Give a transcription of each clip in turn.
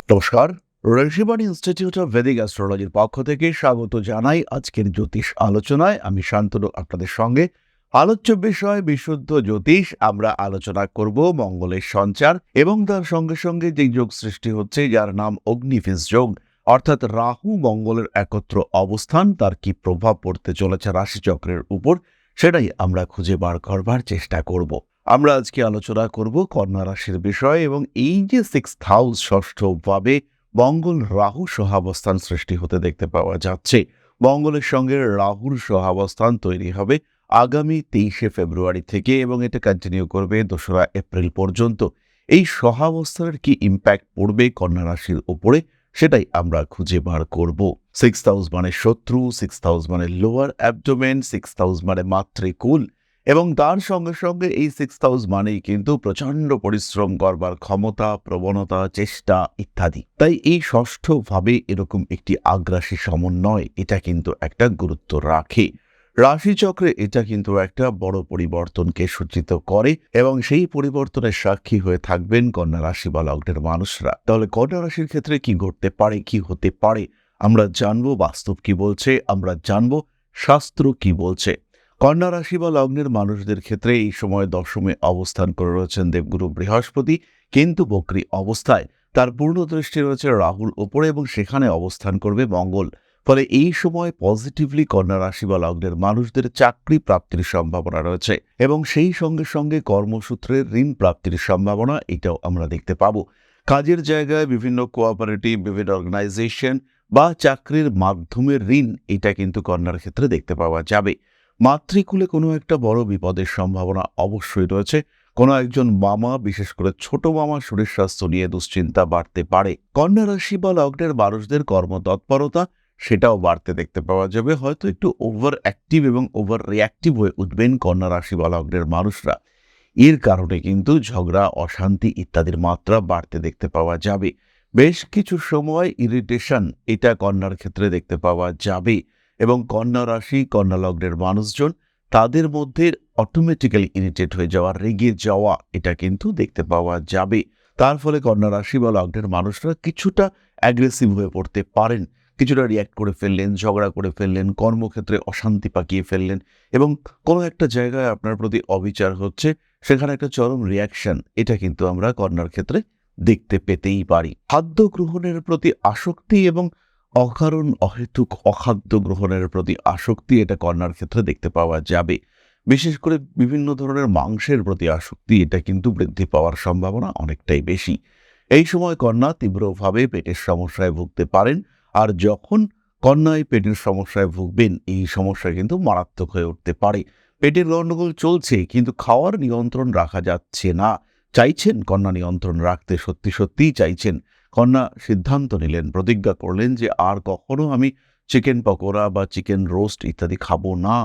নমস্কার। Rishibani institute of Vedic অ্যাস্ট্রোলজির পক্ষ থেকে স্বাগত জানাই আজকের জ্যোতিষ আলোচনায়। আমি শান্তনু আপনাদের সঙ্গে। আলোচ্য বিষয় বিশুদ্ধ জ্যোতিষ। আমরা আলোচনা করব মঙ্গলের সঞ্চার এবং তার সঙ্গে সঙ্গে যে যোগ সৃষ্টি হচ্ছে যার নাম অগ্নিফিস যোগ, অর্থাৎ রাহু মঙ্গলের একত্র অবস্থান, তার কি প্রভাব পড়তে চলেছে রাশিচক্রের উপর, সেটাই আমরা খুঁজে বার করবার চেষ্টা করব। আমরা আজকে আলোচনা করব কন্যা রাশির বিষয় এবং এই যে সিক্সথ হাউস, ষষ্ঠ ভাবে মঙ্গল রাহু সহাবস্থান সৃষ্টি হতে দেখতে পাওয়া যাচ্ছে। মঙ্গলের সঙ্গে রাহুর সহাবস্থান তৈরি হবে আগামী 23শে ফেব্রুয়ারি থেকে এবং এটা কন্টিনিউ করবে 2রা এপ্রিল পর্যন্ত। এই সহাবস্থানের কি ইম্প্যাক্ট পড়বে কন্যা রাশির উপরে, সেটাই আমরা খুঁজে বার করব। সিক্সথ হাউস মানে শত্রু, সিক্সথ হাউস মানে লোয়ার অ্যাবডোমেন, সিক্সথ হাউস মানে মাতৃকুল এবং তার সঙ্গে সঙ্গে এই সিক্সথ হাউস মানেই কিন্তু প্রচণ্ড পরিশ্রম করবার ক্ষমতা, প্রবণতা, চেষ্টা ইত্যাদি। তাই এই ষষ্ঠ ভাবে এরকম একটি আগ্রাসী সমন্বয়, এটা কিন্তু একটা গুরুত্ব রাখে রাশিচক্রে। এটা কিন্তু একটা বড় পরিবর্তনকে সূচিত করে এবং সেই পরিবর্তনের সাক্ষী হয়ে থাকবেন কন্যা রাশি বা লগ্নের মানুষরা। তাহলে কন্যা রাশির ক্ষেত্রে কি ঘটতে পারে, কি হতে পারে, আমরা জানবো বাস্তব কি বলছে, আমরা জানবো শাস্ত্র কি বলছে। কন্যা রাশি বা লগ্নের মানুষদের ক্ষেত্রে এই সময় দশমে অবস্থান করে রয়েছেন দেবগুরু বৃহস্পতি, কিন্তু বক্রী অবস্থায়। তার পূর্ণ দৃষ্টি রয়েছে রাহুর ওপরে এবং সেখানে অবস্থান করবে মঙ্গল। ফলে এই সময় পজিটিভলি কন্যা রাশি বা লগ্নের মানুষদের চাকরি প্রাপ্তির সম্ভাবনা রয়েছে এবং সেই সঙ্গে সঙ্গে কর্মসূত্রে ঋণ প্রাপ্তির সম্ভাবনা, এটাও আমরা দেখতে পাবো। কাজের জায়গায় বিভিন্ন কোঅপারেটিভ, বিভিন্ন অর্গানাইজেশন বা চাকরির মাধ্যমে ঋণ, এটা কিন্তু কন্যার ক্ষেত্রে দেখতে পাওয়া যাবে। মাতৃকুলে কোনো একটা বড় বিপদের সম্ভাবনা অবশ্যই রয়েছে। কোনো একজন মামা, বিশেষ করে ছোট মামা, শরীর স্বাস্থ্য নিয়ে দুশ্চিন্তা বাড়তে পারে। কন্যা রাশি বা লগ্নের মানুষদের কর্মতৎপরতা, সেটাও বাড়তে দেখতে পাওয়া যাবে। হয়তো একটু ওভার অ্যাক্টিভ এবং ওভার রিঅ্যাক্টিভ হয়ে উঠবেন কন্যা রাশি বা লগ্নের মানুষরা। এর কারণে কিন্তু ঝগড়া, অশান্তি ইত্যাদির মাত্রা বাড়তে দেখতে পাওয়া যাবে। বেশ কিছু সময় ইরিটেশন, এটা কন্যার ক্ষেত্রে দেখতে পাওয়া যাবে এবং কন্যা রাশি, কন্যা লগ্নের মানুষজন, তাদের মধ্যে অটোমেটিক্যালি ইরিটেট হয়ে যাওয়া, রেগে যাওয়া, এটা কিন্তু দেখতে পাওয়া যাবে। তার ফলে কন্যা রাশি বা লগ্নের মানুষরা কিছুটা অ্যাগ্রেসিভ হয়ে পড়তে পারেন, কিছুটা রিয়্যাক্ট করে ফেললেন, ঝগড়া করে ফেললেন, কর্মক্ষেত্রে অশান্তি পাকিয়ে ফেললেন এবং কোনো একটা জায়গায় আপনার প্রতি অবিচার হচ্ছে, সেখানে একটা চরম রিয়াকশন, এটা কিন্তু আমরা কন্যার ক্ষেত্রে দেখতে পেতেই পারি। খাদ্য গ্রহণের প্রতি আসক্তি এবং অকারণ অহেতুক অখাদ্য গ্রহণের প্রতি আসক্তি, এটা কন্যার ক্ষেত্রে দেখতে পাওয়া যাবে। বিশেষ করে বিভিন্ন ধরনের মাংসের প্রতি আসক্তি, এটা কিন্তু বৃদ্ধি পাওয়ার সম্ভাবনা অনেকটাই বেশি। এই সময় কন্যা তীব্রভাবে পেটের সমস্যায় ভুগতে পারেন, আর যখন কন্যায় পেটের সমস্যায় ভুগবেন, এই সমস্যা কিন্তু মারাত্মক হয়ে উঠতে পারে। পেটের গণ্ডগোল চলছে কিন্তু খাওয়ার নিয়ন্ত্রণ রাখা যাচ্ছে না। চাইছেন কন্যা নিয়ন্ত্রণ রাখতে, সত্যি সত্যিই চাইছেন। কন্যা সিদ্ধান্ত নিলেন, প্রতিজ্ঞা করলেন যে আর কখনো আমি চিকেন পকোড়া বা চিকেন রোস্ট ইত্যাদি খাবো না।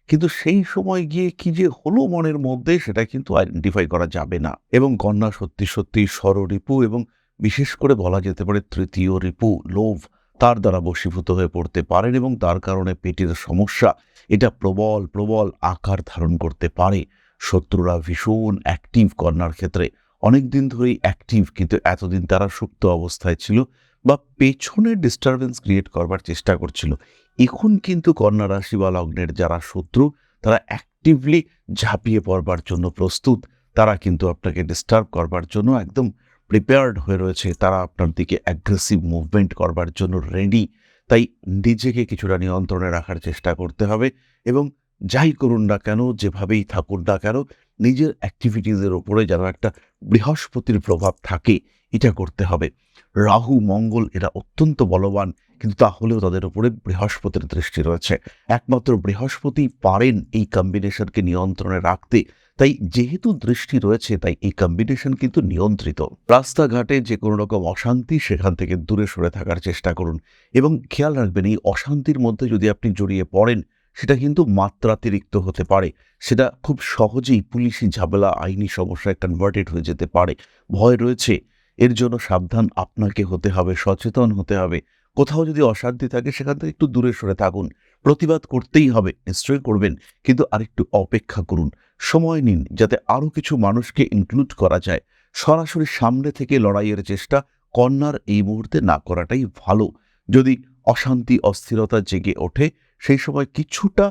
কিন্তু সেই সময় গিয়ে কি যে হলো মনের মধ্যে, সেটা কিন্তু আইডেন্টিফাই করা যাবে না এবং কন্যা সত্যি সত্যি ষড়রিপু এবং বিশেষ করে বলা যেতে পারে তৃতীয় রিপু লোভ, তার দ্বারা বশীভূত হয়ে পড়তে পারেন এবং তার কারণে পেটের সমস্যা, এটা প্রবল প্রবল আকার ধারণ করতে পারে। শত্রুরা ভীষণ অ্যাক্টিভ কন্যার ক্ষেত্রে, অনেকদিন ধরেই অ্যাক্টিভ, কিন্তু এতদিন তারা সুপ্ত অবস্থায় ছিল বা পেছনে ডিস্টারবেন্স ক্রিয়েট করবার চেষ্টা করছিল। এখন কিন্তু কন্যা রাশি বা লগ্নের যারা শত্রু, তারা অ্যাক্টিভলি ঝাঁপিয়ে পড়বার জন্য প্রস্তুত। তারা কিন্তু আপনাকে ডিস্টার্ব করবার জন্য একদম প্রিপেয়ার্ড হয়ে রয়েছে। তারা আপনার দিকে অ্যাগ্রেসিভ মুভমেন্ট করবার জন্য রেডি। তাই নিজেকে কিছুটা নিয়ন্ত্রণে রাখার চেষ্টা করতে হবে এবং যাই করুন না কেন, যেভাবেই থাকুন না কেন, নিজের অ্যাক্টিভিটিসের উপরে যেন একটা বৃহস্পতির প্রভাব থাকে, এটা করতে হবে। রাহু, মঙ্গল এরা অত্যন্ত বলবান, কিন্তু তাহলেও তাদের উপরে বৃহস্পতির দৃষ্টি রয়েছে। একমাত্র বৃহস্পতি পারেন এই কম্বিনেশনকে নিয়ন্ত্রণে রাখতে। তাই যেহেতু দৃষ্টি রয়েছে, তাই এই কম্বিনেশন কিন্তু নিয়ন্ত্রিত। রাস্তাঘাটে যে কোনো রকম অশান্তি, সেখান থেকে দূরে সরে থাকার চেষ্টা করুন এবং খেয়াল রাখবেন, এই অশান্তির মধ্যে যদি আপনি জড়িয়ে পড়েন, সেটা কিন্তু মাত্রাতিরিক্ত হতে পারে। সেটা খুব সহজেই পুলিশি ঝামেলা, আইনি সমস্যায় কনভার্টেড হয়ে যেতে পারে। ভয় রয়েছে, এর জন্য সাবধান আপনাকে হতে হবে, সচেতন হতে হবে। কোথাও যদি অশান্তি থাকে, সেখান থেকে একটু দূরে সরে থাকুন। প্রতিবাদ করতেই হবে, নিশ্চয়ই করবেন, কিন্তু আরেকটু অপেক্ষা করুন, সময় নিন, যাতে আরও কিছু মানুষকে ইনক্লুড করা যায়। সরাসরি সামনে থেকে লড়াইয়ের চেষ্টা কন্যার এই মুহূর্তে না করাটাই ভালো। যদি অশান্তি অস্থিরতা জেগে ওঠে সেই সময় কিছুটা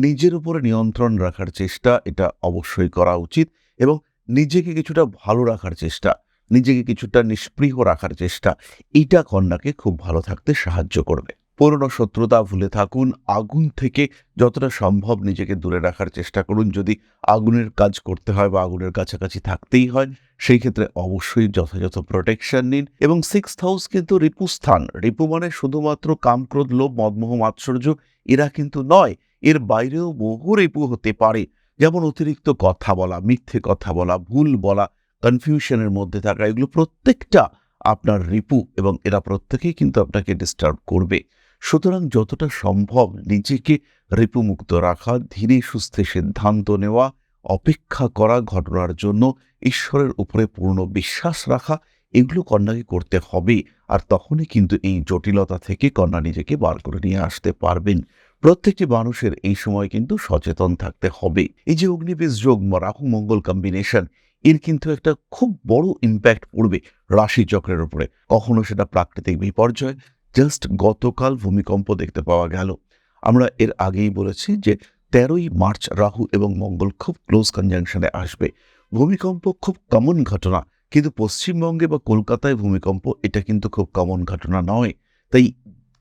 নিজের উপরে নিয়ন্ত্রণ রাখার চেষ্টা এটা অবশ্যই করা উচিত, এবং নিজেকে কিছুটা ভালো রাখার চেষ্টা, নিজেকে কিছুটা নিষ্পৃহ রাখার চেষ্টা, এটা কন্যাকে খুব ভালো থাকতে সাহায্য করবে। পুরনো শত্রুতা ভুলে থাকুন, আগুন থেকে যতটা সম্ভব নিজেকে দূরে রাখার চেষ্টা করুন। যদি আগুনের কাজ করতে হয় বা আগুনের কাছাকাছি থাকতেই হয় সেই ক্ষেত্রে অবশ্যই যথাযথ প্রোটেকশন নিন। এবং 6th হাউস কিন্তু রিপু স্থান। রিপু মানে শুধুমাত্র কাম, ক্রোধ, লোভ, মদমোহ, মাৎসর্য এরা কিন্তু নয়, এর বাইরেও বহু রিপু হতে পারে। যেমন অতিরিক্ত কথা বলা, মিথ্যে কথা বলা, ভুল বলা, কনফিউশনের মধ্যে থাকা, এগুলো প্রত্যেকটা আপনার রিপু, এবং এরা প্রত্যেকেই কিন্তু আপনাকে ডিস্টার্ব করবে। সুতরাং যতটা সম্ভব নিজেকে রিপুমুক্ত রাখা, ধীরে সুস্থে সিদ্ধান্ত নেওয়া, অপেক্ষা করা ঘটনার জন্য, ঈশ্বরের উপরে পূর্ণ বিশ্বাস রাখা, এগুলো কন্যাকে করতে হবে। আর তখনই কিন্তু এই জটিলতা থেকে কন্যা নিজেকে বার করে নিয়ে আসতে পারবেন। প্রত্যেকটি মানুষের এই সময় কিন্তু সচেতন থাকতে হবে। এই যে অগ্নিবীজ যোগ, রাহু মঙ্গল কম্বিনেশন, এর কিন্তু একটা খুব বড় ইম্প্যাক্ট পড়বে রাশিচক্রের উপরে। কখনো সেটা প্রাকৃতিক বিপর্যয়, জাস্ট গতকাল ভূমিকম্প দেখতে পাওয়া গেল। আমরা এর আগেই বলেছি যে 13ই মার্চ রাহু এবং মঙ্গল খুব ক্লোজ কনজাংশনে আসবে। ভূমিকম্প খুব কমন ঘটনা, কিন্তু পশ্চিমবঙ্গে বা কলকাতায় ভূমিকম্প এটা কিন্তু খুব কমন ঘটনা নয়। তাই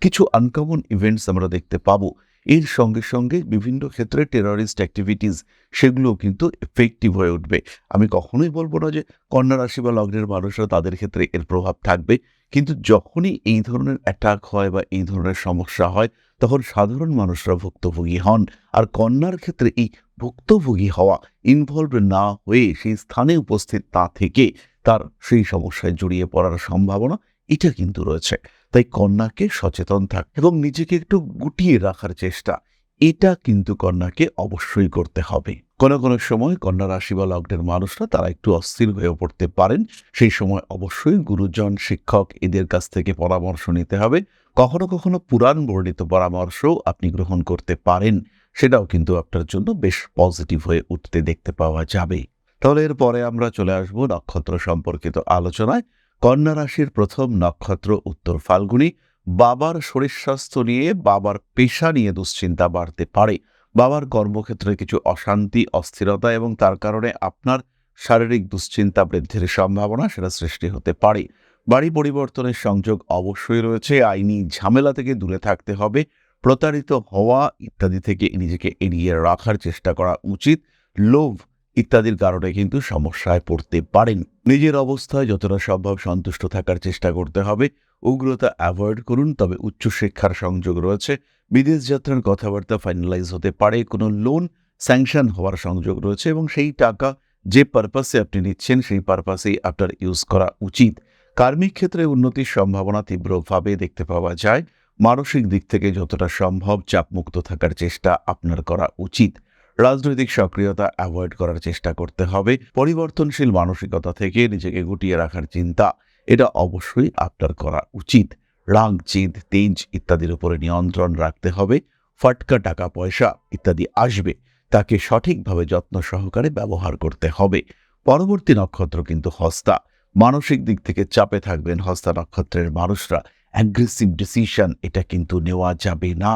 কিছু আনকমন ইভেন্টস আমরা দেখতে পাবো। এর সঙ্গে সঙ্গে বিভিন্ন ক্ষেত্রে টেররিস্ট অ্যাক্টিভিটিস সেগুলোও কিন্তু এফেক্টিভ হয়ে উঠবে। আমি কখনোই বলবো না যে কন্যা রাশি বা লগ্নের মানুষরা তাদের ক্ষেত্রে এর প্রভাব থাকবে, কিন্তু যখনই এই ধরনের অ্যাটাক হয় বা এই ধরনের সমস্যা হয় তখন সাধারণ মানুষরা ভুক্তভোগী হন। আর কন্যার ক্ষেত্রে এই ভুক্তভোগী হওয়া, ইনভলভ না হয়ে সেই স্থানে উপস্থিত না থেকে তার সেই সমস্যায় জড়িয়ে পড়ার সম্ভাবনা এটা কিন্তু রয়েছে। তাই কন্যাকে সচেতন থাক এবং নিজেকে একটু গুটিয়ে রাখার চেষ্টা, এটা কিন্তু কন্যাকে অবশ্যই করতে হবে। কোনো কোনো সময় কন্যা রাশি বা লগ্নের মানুষরা তারা একটু অস্থির হয়ে পড়তে পারেন। সেই সময় অবশ্যই গুরুজন, শিক্ষক এদের কাছ থেকে পরামর্শ নিতে হবে। কখনো কখনো পুরাণ বর্ণিত পরামর্শও আপনি গ্রহণ করতে পারেন, সেটাও কিন্তু আপনার জন্য বেশ পজিটিভ হয়ে উঠতে দেখতে পাওয়া যাবে। তাহলে এরপরে আমরা চলে আসব নক্ষত্র সম্পর্কিত আলোচনায়। কন্যা রাশির প্রথম নক্ষত্র উত্তর ফাল্গুনী। বাবার শরীর স্বাস্থ্য নিয়ে, বাবার পেশা নিয়ে দুশ্চিন্তা বাড়তে পারে। বাবার কর্মক্ষেত্রে কিছু অশান্তি, অস্থিরতা এবং তার কারণে আপনার শারীরিক দুশ্চিন্তা বৃদ্ধির সম্ভাবনা সেটা সৃষ্টি হতে পারে। বাড়ি পরিবর্তনের সংযোগ অবশ্যই রয়েছে। আইনি ঝামেলা থেকে দূরে থাকতে হবে। প্রতারিত হওয়া ইত্যাদি থেকে নিজেকে এড়িয়ে রাখার চেষ্টা করা উচিত। লোভ ইত্যাদির কারণে কিন্তু সমস্যায় পড়তে পারেন। নিজের অবস্থায় যতটা সম্ভব সন্তুষ্ট থাকার চেষ্টা করতে হবে। উগ্রতা অ্যাভয়েড করুন। তবে উচ্চশিক্ষার সংযোগ রয়েছে। বিদেশ যাত্রার কথাবার্তা ফাইনালাইজ হতে পারে। কোনো লোন স্যাংশন হওয়ার সংযোগ রয়েছে এবং সেই টাকা যে পারপাসে আপনি নিচ্ছেন সেই পারপাসেই আপনার ইউজ করা উচিত। কার্মিক ক্ষেত্রে উন্নতির সম্ভাবনা তীব্রভাবে দেখতে পাওয়া যায়। মানসিক দিক থেকে যতটা সম্ভব চাপমুক্ত থাকার চেষ্টা আপনার করা উচিত। রাজনৈতিক সক্রিয়তা অ্যাভয়েড করার চেষ্টা করতে হবে। পরিবর্তনশীল মানসিকতা থেকে নিজেকে গুটিয়ে রাখার চিন্তা এটা অবশ্যই আপনার করা উচিত। রাগ, জেদ, তেজ ইত্যাদির উপরে নিয়ন্ত্রণ রাখতে হবে। ফাটকা টাকা পয়সা ইত্যাদি আসবে, তাকে সঠিকভাবে যত্ন সহকারে ব্যবহার করতে হবে। পরবর্তী নক্ষত্র কিন্তু হস্তা। মানসিক দিক থেকে চাপে থাকবেন হস্তা নক্ষত্রের মানুষরা। অ্যাগ্রেসিভ ডিসিশন এটা কিন্তু নেওয়া যাবে না।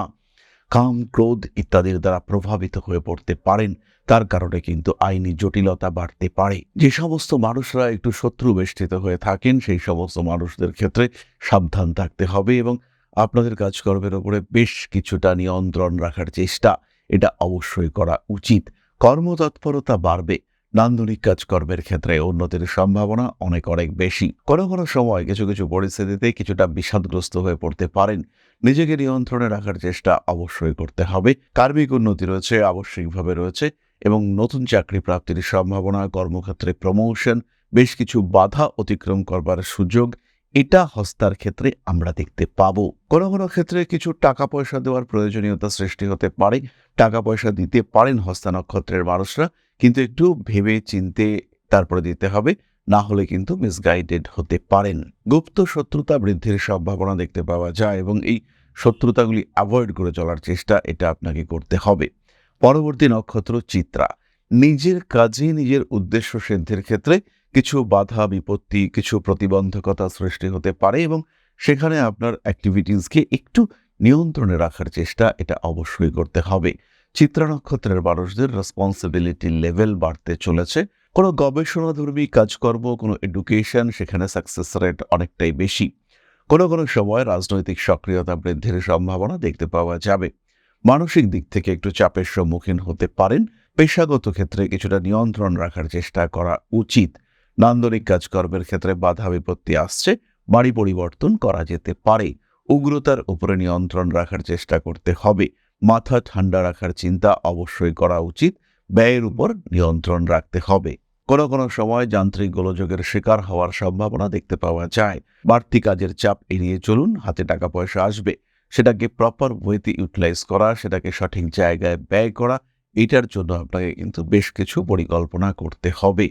কাম, ক্রোধ ইত্যাদির দ্বারা প্রভাবিত হয়ে পড়তে পারেন। তার কারণে কিন্তু আইনি জটিলতা বাড়তে পারে। যে সমস্ত মানুষরা একটু শত্রু বেষ্টিত হয়ে থাকেন সেই সমস্ত মানুষদের ক্ষেত্রে সাবধান থাকতে হবে এবং আপনাদের কাজকর্মের উপরে বেশ কিছুটা নিয়ন্ত্রণ রাখার চেষ্টা এটা অবশ্যই করা উচিত। কর্মতৎপরতা বাড়বে। নান্দনিক কাজকর্মের ক্ষেত্রে উন্নতির সম্ভাবনা অনেক অনেক বেশি। কোনো কোনো সময় কিছু কিছু পরিস্থিতিতে কিছুটা বিষাদগ্রস্ত হয়ে পড়তে পারেন। নিজেকে নিয়ন্ত্রণে রাখার চেষ্টা অবশ্যই করতে হবে। কার্মিক উন্নতি রয়েছে, আবশ্যিকভাবে রয়েছে, এবং নতুন চাকরি প্রাপ্তির সম্ভাবনা, কর্মক্ষেত্রে প্রমোশন, বেশ কিছু বাধা অতিক্রম করবার সুযোগ এটা হস্তার ক্ষেত্রে আমরা দেখতে পাবো। কোনো কোনো ক্ষেত্রে কিছু টাকা পয়সা দেওয়ার প্রয়োজনীয়তা সৃষ্টি হতে পারে। টাকা পয়সা দিতে পারেন হস্তা নক্ষত্রের মানুষরা, কিন্তু একটু ভেবে চিন্তে তারপরে দিতে হবে, না হলে কিন্তু মিসগাইডেড হতে পারেন। গুপ্ত শত্রুতা বৃদ্ধির সম্ভাবনা দেখতে পাওয়া যায় এবং এই শত্রুতাগুলি অ্যাভয়েড করে চলার চেষ্টা এটা আপনাকে করতে হবে। পরবর্তী নক্ষত্র চিত্রা। নিজের কাজে নিজের উদ্দেশ্য সিদ্ধির ক্ষেত্রে কিছু বাধা বিপত্তি, কিছু প্রতিবন্ধকতা সৃষ্টি হতে পারে এবং সেখানে আপনার অ্যাক্টিভিটিসকে একটু নিয়ন্ত্রণে রাখার চেষ্টা এটা অবশ্যই করতে হবে। চিত্রা নক্ষত্রের মানুষদের রেসপন্সিবিলিটি লেভেল বাড়তে চলেছে। কোনো গবেষণাধর্মী কাজকর্ম, কোনো এডুকেশন, সেখানে সাকসেস রেট অনেকটাই বেশি। কোনো কোনো সময় রাজনৈতিক সক্রিয়তা বৃদ্ধির সম্ভাবনা দেখতে পাওয়া যাবে। মানসিক দিক থেকে একটু চাপের সম্মুখীন হতে পারেন। পেশাগত ক্ষেত্রে কিছুটা নিয়ন্ত্রণ রাখার চেষ্টা করা উচিত। নান্দনিক কাজকর্মের ক্ষেত্রে বাধা বিপত্তি আসছে, বাড়ি পরিবর্তন করা যেতে পারে। উগ্রতার উপরে নিয়ন্ত্রণ রাখার চেষ্টা করতে হবে। মাথা ঠান্ডা রাখার চিন্তা অবশ্যই করা উচিত। ব্যয়ের উপর নিয়ন্ত্রণ রাখতে হবে। কোনো কোনো সময় যান্ত্রিক গোলযোগের শিকার হওয়ার সম্ভাবনা দেখতে পাওয়া যায়। বাড়তি কাজের চাপ এড়িয়ে চলুন। হাতে টাকা পয়সা আসবে, সেটাকে প্রপার ওয়েতে ইউটিলাইজ করা, সেটাকে সঠিক জায়গায় ব্যয় করা, এটার জন্য আপনাকে কিন্তু বেশ কিছু পরিকল্পনা করতে হবে।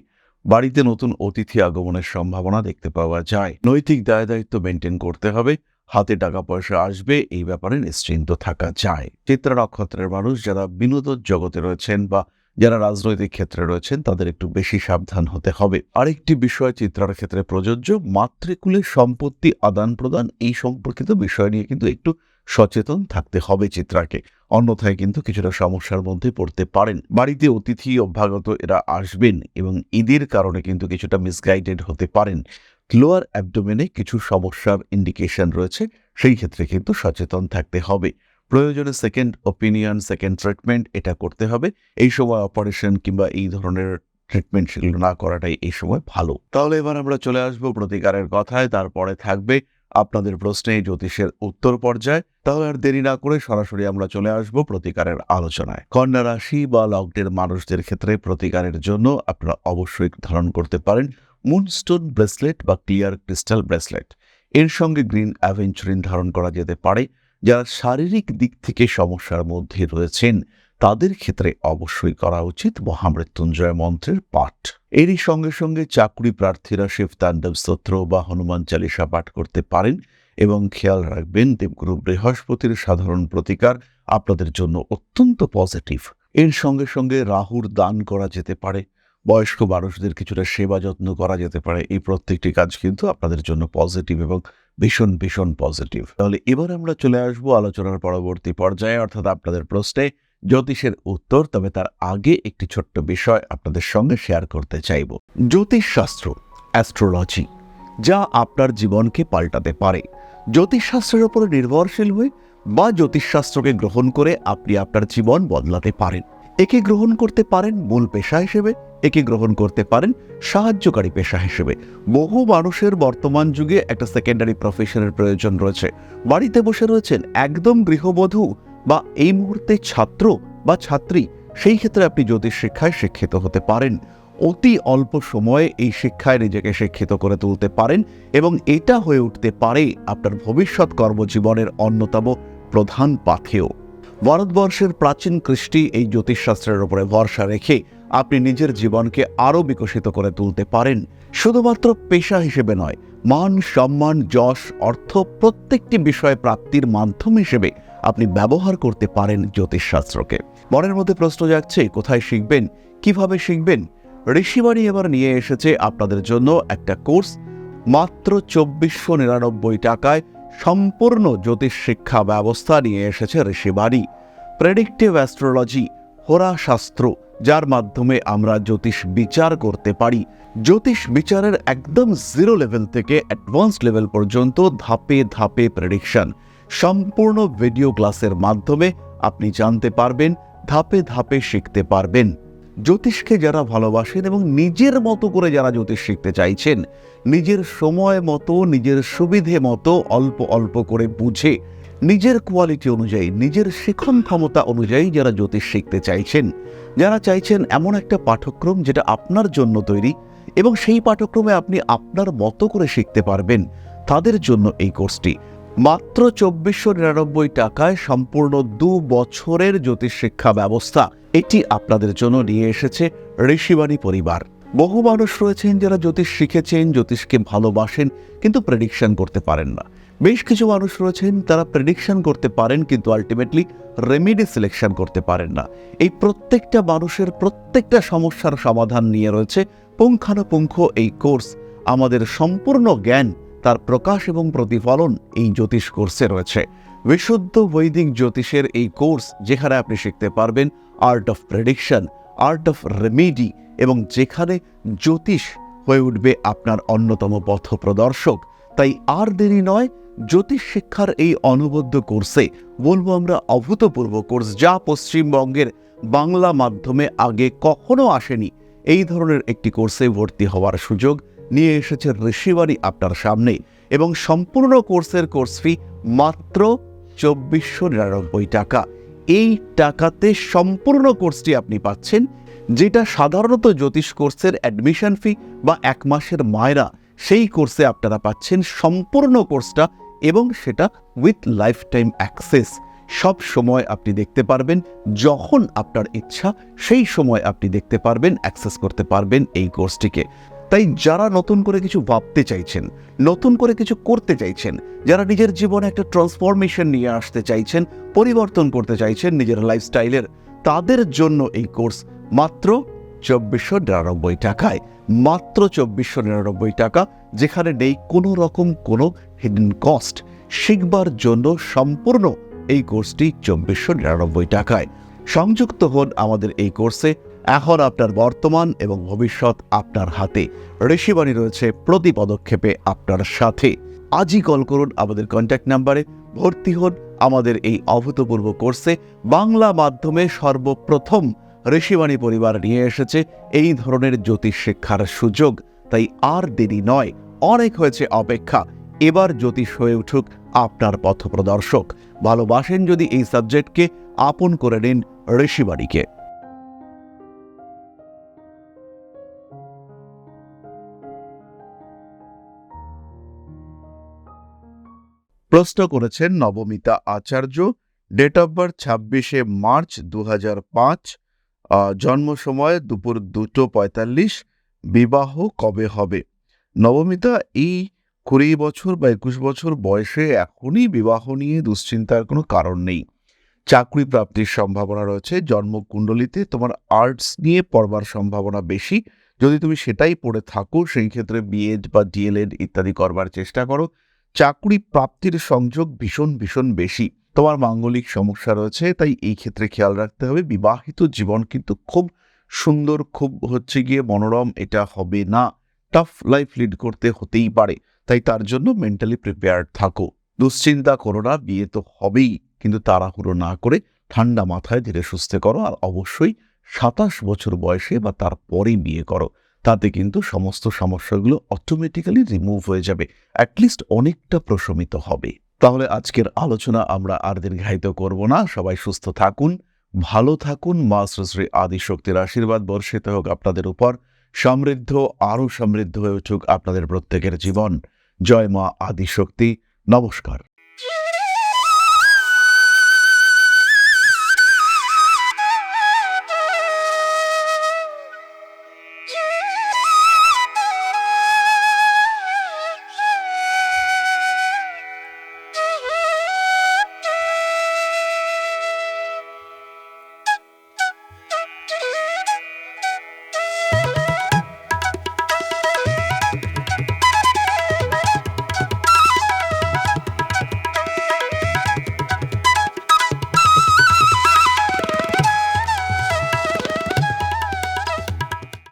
বাড়িতে নতুন অতিথি আগমনের সম্ভাবনা দেখতে পাওয়া যায়। নৈতিক দায় দায়িত্ব মেনটেন করতে হবে। হাতে টাকা পয়সা আসবে, এই ব্যাপারে নিশ্চিন্ত থাকা যায়। চিত্রা নক্ষত্রের মানুষ যারা বিনোদন জগতে রয়েছেন বা যারা রাজনৈতিক ক্ষেত্রে রয়েছেন তাদের একটু বেশি সাবধান হতে হবে। আরেকটি বিষয় চিত্রার ক্ষেত্রে প্রযোজ্য, মাতৃকুলের সম্পত্তি আদান প্রদান এই সম্পর্কিত বিষয় নিয়ে কিন্তু একটু সচেতন থাকতে হবে চিত্রাকে, অন্যথায় কিন্তু কিছুটা সমস্যার মধ্যে পড়তে পারেন। বাড়িতে অতিথি অভ্যাগত এরা আসবেন এবং ঈদের কারণে কিন্তু কিছুটা মিসগাইডেড হতে পারেন। লোয়ার অ্যাবডোমেনে কিছু সমস্যার ইন্ডিকেশন রয়েছে, সেই ক্ষেত্রে কিন্তু সচেতন থাকতে হবে। প্রয়োজনে সেকেন্ড ওপিনিয়ন, সেকেন্ড ট্রিটমেন্ট এটা করতে হবে। এই সময় অপারেশন কিংবা এই ধরনের ট্রিটমেন্ট সেগুলো না করাটাই এই সময় ভালো। তাহলে এবার আমরা চলে আসবো প্রতিকারের কথায়। তারপরে থাকবে আপনাদের প্রশ্নে জ্যোতিষের উত্তর পর্যায়। তাহলে আর দেরি না করে সরাসরি আমরা চলে আসবো প্রতিকারের আলোচনায়। কন্যা রাশি বা লগ্নের মানুষদের ক্ষেত্রে প্রতিকারের জন্য আপনারা অবশ্যই ধারণ করতে পারেন মুনস্টোন ব্রেসলেট বা ক্লিয়ার ক্রিস্টাল ব্রেসলেট। এর সঙ্গে গ্রিন অ্যাভেঞ্চুরিন ধারণ করা যেতে পারে। যারা শারীরিক দিক থেকে সমস্যার মধ্যে রয়েছেন তাদের ক্ষেত্রে অবশ্যই করা উচিত মহামৃত্যুঞ্জয় মন্ত্রের পাঠ। এরই সঙ্গে সঙ্গে চাকরি প্রার্থীরা শিব তাণ্ডব স্তোত্র বা হনুমান চালিসা পাঠ করতে পারেন এবং খেয়াল রাখবেন দেবগুরু বৃহস্পতির সাধারণ প্রতিকার আপনাদের জন্য অত্যন্ত পজিটিভ। এর সঙ্গে সঙ্গে রাহুর দান করা যেতে পারে। বয়স্ক মানুষদের কিছুটা সেবা যত্ন করা যেতে পারে। এই প্রত্যেকটি কাজ কিন্তু আপনাদের জন্য পজিটিভ এবং ভীষণ ভীষণ পজিটিভ। তাহলে এবার আমরা চলে আসবো আলোচনার পরবর্তী পর্যায়ে, অর্থাৎ আপনাদের প্রশ্নে জ্যোতিষের উত্তর। তবে তার আগে একটি ছোট্ট বিষয় আপনাদের সঙ্গে শেয়ার করতে চাইব। জ্যোতিষশাস্ত্র, অ্যাস্ট্রোলজি, যা আপনার জীবনকে পাল্টাতে পারে। জ্যোতিষশাস্ত্রের উপরে নির্ভরশীল হয়ে বা জ্যোতিষশাস্ত্রকে গ্রহণ করে আপনি আপনার জীবন বদলাতে পারেন। একে গ্রহণ করতে পারেন মূল পেশা হিসেবে, একে গ্রহণ করতে পারেন সাহায্যকারী পেশা হিসেবে। বহু মানুষের বর্তমান যুগে একটা সেকেন্ডারি প্রফেশনের প্রয়োজন রয়েছে। বাড়িতে বসে রয়েছেন একদম গৃহবধূ বা এই মুহূর্তে ছাত্র বা ছাত্রী, সেই ক্ষেত্রে আপনি জ্যোতিষ শিক্ষায় শিক্ষিত হতে পারেন। অতি অল্প সময়ে এই শিক্ষায় নিজেকে শিক্ষিত করে তুলতে পারেন এবং এটা হয়ে উঠতে পারে আপনার ভবিষ্যৎ কর্মজীবনের অন্যতম প্রধান পাথেয়। ভারতবর্ষের প্রাচীন কৃষ্টি এই জ্যোতিষশাস্ত্রের উপরে ভরসা রেখে আপনি নিজের জীবনকে আরও বিকশিত করে তুলতে পারেন। শুধুমাত্র পেশা হিসেবে নয়, মান সম্মান যশ অর্থ প্রত্যেকটি বিষয় প্রাপ্তির মাধ্যম হিসেবে আপনি ব্যবহার করতে পারেন জ্যোতিষশাস্ত্রকে। মনের মধ্যে প্রশ্ন জাগছে, কোথায় শিখবেন, কিভাবে শিখবেন? ঋষিবাণী এবার নিয়ে এসেছে আপনাদের জন্য একটা কোর্স। মাত্র 2499 টাকায় সম্পূর্ণ জ্যোতিষ শিক্ষা ব্যবস্থা নিয়ে এসেছে ঋষিবাণী। প্রেডিক্টিভ অ্যাস্ট্রোলজি, হোরাশাস্ত্র, যার মাধ্যমে আমরা জ্যোতিষ বিচার করতে পারি। জ্যোতিষ বিচারের একদম জিরো লেভেল থেকে অ্যাডভান্স লেভেল পর্যন্ত ধাপে ধাপে প্রেডিকশন। সম্পূর্ণ ভিডিও ক্লাসের মাধ্যমে আপনি জানতে পারবেন, ধাপে ধাপে শিখতে পারবেন। জ্যোতিষকে যারা ভালোবাসেন এবং নিজের মতো করে যারা জ্যোতিষ শিখতে চাইছেন, নিজের সময় মতো নিজের সুবিধে মতো অল্প অল্প করে বুঝে নিজের কোয়ালিটি অনুযায়ী নিজের শিখন ক্ষমতা অনুযায়ী যারা জ্যোতিষ শিখতে চাইছেন, যারা চাইছেন এমন একটা পাঠ্যক্রম যেটা আপনার জন্য তৈরি এবং সেই পাঠ্যক্রমে আপনি আপনার মতো করে শিখতে পারবেন, তাদের জন্য এই কোর্সটি। মাত্র 2499 টাকায় সম্পূর্ণ 2 বছরের জ্যোতিষ শিক্ষা ব্যবস্থা এটি আপনাদের জন্য নিয়ে এসেছে ঋষিবাণী পরিবার। বহু মানুষ রয়েছেন যারা জ্যোতিষ শিখেছেন, জ্যোতিষকে ভালোবাসেন, কিন্তু প্রেডিকশন করতে পারেন না। বেশ কিছু মানুষ রয়েছেন তারা প্রেডিকশন করতে পারেন কিন্তু আলটিমেটলি রেমেডি সিলেকশন করতে পারেন না। এই প্রত্যেকটা মানুষের প্রত্যেকটা সমস্যার সমাধান নিয়ে রয়েছে পুঙ্খানুপুঙ্খ এই কোর্স, আমাদের সম্পূর্ণ জ্ঞান, তার প্রকাশ এবং প্রতিফলন এই জ্যোতিষ কোর্সে রয়েছে। বিশুদ্ধ বৈদিক জ্যোতিষের এই কোর্স, যেখানে আপনি শিখতে পারবেন art of prediction, art of remedy, এবং যেখানে জ্যোতিষ হয়ে উঠবে আপনার অন্যতম পথপ্রদর্শক। তাই আর দেরি নয়, জ্যোতিষ শিক্ষার এই অনবদ্য কোর্সে, বলবো আমরা অভূতপূর্ব কোর্স, যা পশ্চিমবঙ্গের বাংলা মাধ্যমে আগে কখনো আসেনি, এই ধরনের একটি কোর্সে ভর্তি হওয়ার সুযোগ নিয়ে এসেছে ঋষিবাণী আপনার সামনে। এবং সম্পূর্ণ কোর্সের কোর্স ফি মাত্র ২৪৯৯ টাকা। এই টাকাতে সম্পূর্ণ কোর্সটি আপনি পাচ্ছেন, যেটা সাধারণত জ্যোতিষ কোর্সের অ্যাডমিশন ফি বা ১ মাসের মায়রা, সেই কোর্সে আপনারা পাচ্ছেন সম্পূর্ণ কোর্সটা, এবং সেটা উইথ লাইফ টাইম অ্যাক্সেস। সব সময় আপনি দেখতে পারবেন, যখন আপনার ইচ্ছা সেই সময় আপনি দেখতে পারবেন, অ্যাক্সেস করতে পারবেন এই কোর্সটিকে। তাই যারা নতুন করে কিছু ভাবতে চাইছেন, নতুন করে কিছু করতে চাইছেন, যারা নিজের জীবনে একটা ট্রান্সফরমেশন নিয়ে আসতে চাইছেন, পরিবর্তন করতে চাইছেন নিজের লাইফস্টাইলের, তাদের জন্য এই কোর্স মাত্র ২৪৯৯ টাকায়। মাত্র ২৪৯৯ টাকা, যেখানে নেই কোনো রকম কোনো হিডেন কস্ট। শিখবার জন্য সম্পূর্ণ এই কোর্সটি ২৪৯৯ টাকায়। সংযুক্ত হন আমাদের এই কোর্সে। এখন আপনার বর্তমান এবং ভবিষ্যৎ আপনার হাতে। ঋষিবাণী রয়েছে প্রতি পদক্ষেপে আপনার সাথে। আজই কল করুন আমাদের কন্ট্যাক্ট নাম্বারে, ভর্তি হন আমাদের এই অভূতপূর্ব কোর্সে। বাংলা মাধ্যমে সর্বপ্রথম ঋষিবাণী পরিবার নিয়ে এসেছে এই ধরনের জ্যোতিষ শিক্ষার সুযোগ। তাই আর দেরি নয়, অনেক হয়েছে অপেক্ষা। এবার জ্যোতিষ হয়ে উঠুক আপনার পথপ্রদর্শক। ভালোবাসেন যদি এই সাবজেক্টকে, আপন করে নিন ঋষিবাণীকে। প্রশ্ন করেছেন নবমিতা আচার্য, ডেট অফ বার্থ ২৬শে মার্চ ২০০৫, জন্ম সময় দুপুর ২টা ৪৫, বিবাহ কবে হবে? নবমিতা, এই ২০ বছর বা ২১ বছর বয়সে এখনই বিবাহ নিয়ে দুশ্চিন্তার কোনো কারণ নেই। চাকরি প্রাপ্তির সম্ভাবনা রয়েছে। জন্মকুণ্ডলিতে তোমার আর্টস নিয়ে পড়বার সম্ভাবনা বেশি। যদি তুমি সেটাই পড়ে থাকো, সেই ক্ষেত্রে বিএড বা ডিএলএড ইত্যাদি করবার চেষ্টা করো। চাকরি প্রাপ্তির সংযোগ ভীষণ ভীষণ বেশি। তোমার মাঙ্গলিক সমস্যা রয়েছে, তাই এই ক্ষেত্রে খেয়াল রাখতে হবে। বিবাহিত জীবন কিন্তু খুব সুন্দর, খুব মনোরম এটা হবে না। টাফ লাইফ লিড করতে হতেই পারে, তাই তার জন্য মেন্টালি প্রিপেয়ার্ড থাকো। দুশ্চিন্তা করো না, বিয়ে তো হবেই, কিন্তু তাড়াহুড়ো না করে ঠান্ডা মাথায় ধীরে সুস্থে করো। আর অবশ্যই ২৭ বছর বয়সে বা তারপরেই বিয়ে করো, তাতে কিন্তু সমস্ত সমস্যাগুলো অটোমেটিক্যালি রিমুভ হয়ে যাবে, অ্যাটলিস্ট অনেকটা প্রশমিত হবে। তাহলে আজকের আলোচনা আমরা আর দীর্ঘায়িত করব না। সবাই সুস্থ থাকুন, ভালো থাকুন। মা শ্রী শ্রী আদিশক্তির আশীর্বাদ বর্ষিত হোক আপনাদের উপর। সমৃদ্ধ, আরও সমৃদ্ধ হয়ে উঠুক আপনাদের প্রত্যেকের জীবন। জয় মা আদিশক্তি। নমস্কার।